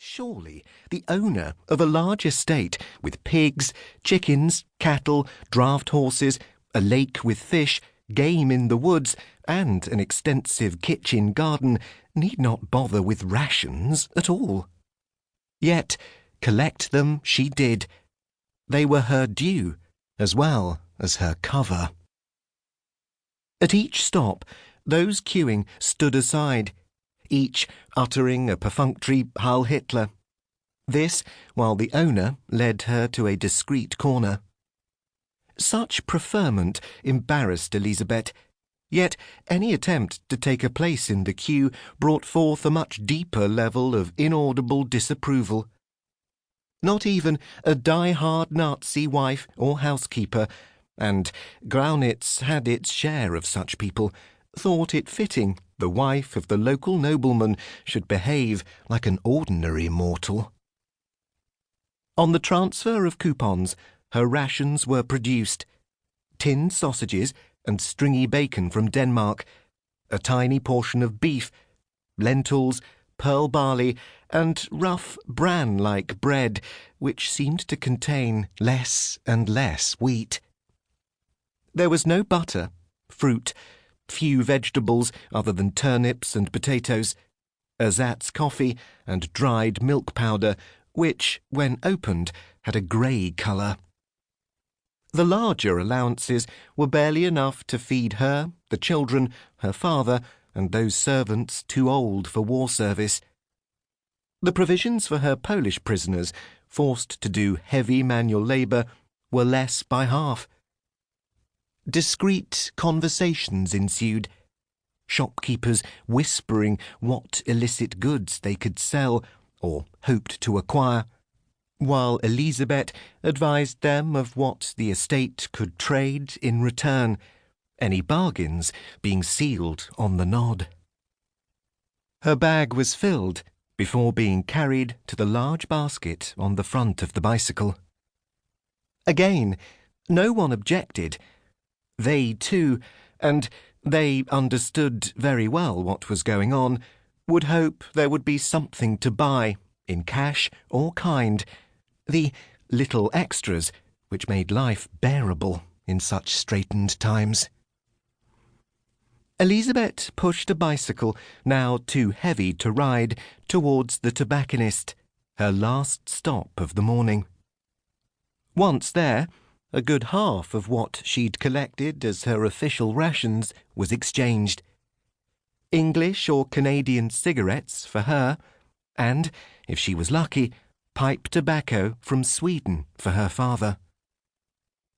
Surely the owner of a large estate with pigs, chickens, cattle, draught horses, a lake with fish, game in the woods, and an extensive kitchen garden need not bother with rations at all. Yet collect them she did. They were her due as well as her cover. At each stop, those queuing stood aside, each uttering a perfunctory Heil Hitler. This while the owner led her to a discreet corner. Such preferment embarrassed Elisabeth, yet any attempt to take a place in the queue brought forth a much deeper level of inaudible disapproval. Not even a die-hard Nazi wife or housekeeper, and Graunitz had its share of such people, thought it fitting the wife of the local nobleman should behave like an ordinary mortal. On the transfer of coupons, her rations were produced: tinned sausages and stringy bacon from Denmark, a tiny portion of beef, lentils, pearl barley, and rough bran-like bread, which seemed to contain less and less wheat. There was no butter, fruit, few vegetables other than turnips and potatoes, ersatz coffee and dried milk powder, which, when opened, had a grey colour. The larger allowances were barely enough to feed her, the children, her father, and those servants too old for war service. The provisions for her Polish prisoners, forced to do heavy manual labour, were less by half. Discreet conversations ensued, shopkeepers whispering what illicit goods they could sell or hoped to acquire, while Elisabeth advised them of what the estate could trade in return, any bargains being sealed on the nod. Her bag was filled before being carried to the large basket on the front of the bicycle. Again, no one objected. They too, and they understood very well what was going on, would hope there would be something to buy, in cash or kind, the little extras which made life bearable in such straitened times. Elisabeth pushed a bicycle, now too heavy to ride, towards the tobacconist, her last stop of the morning. Once there, a good half of what she'd collected as her official rations was exchanged. English or Canadian cigarettes for her, and, if she was lucky, pipe tobacco from Sweden for her father.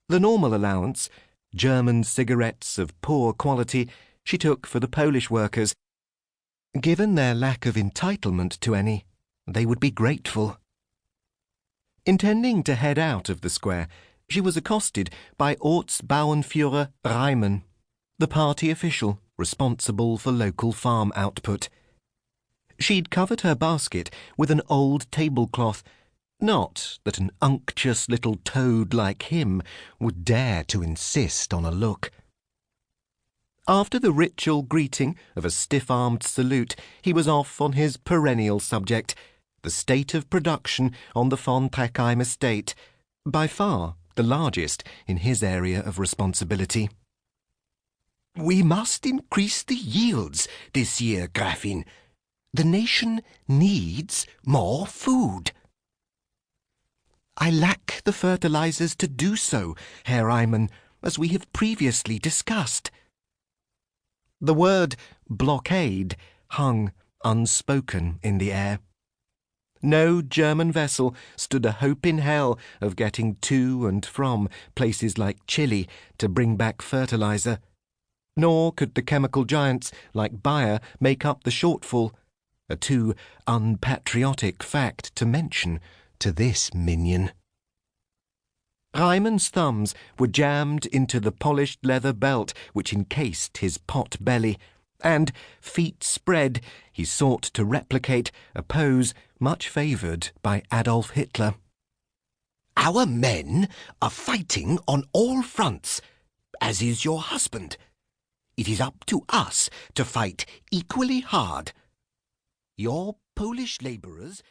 The normal allowance, German cigarettes of poor quality, she took for the Polish workers. Given their lack of entitlement to any, they would be grateful. Intending to head out of the square, she was accosted by Ortsbauernführer Reimann, the party official responsible for local farm output. She'd covered her basket with an old tablecloth, not that an unctuous little toad like him would dare to insist on a look. After the ritual greeting of a stiff-armed salute, he was off on his perennial subject, the state of production on the von Trecheim estate, by far the largest in his area of responsibility. "We must increase the yields this year, Gräfin. The nation needs more food." "I lack the fertilizers to do so, Herr Reimann, as we have previously discussed." The word blockade hung unspoken in the air. No German vessel stood a hope in hell of getting to and from places like Chile to bring back fertilizer, nor could the chemical giants like Bayer make up the shortfall, a too unpatriotic fact to mention to this minion. Raimann's thumbs were jammed into the polished leather belt which encased his pot belly, and, feet spread, he sought to replicate a pose much favoured by Adolf Hitler. "Our men are fighting on all fronts, as is your husband. It is up to us to fight equally hard. Your Polish labourers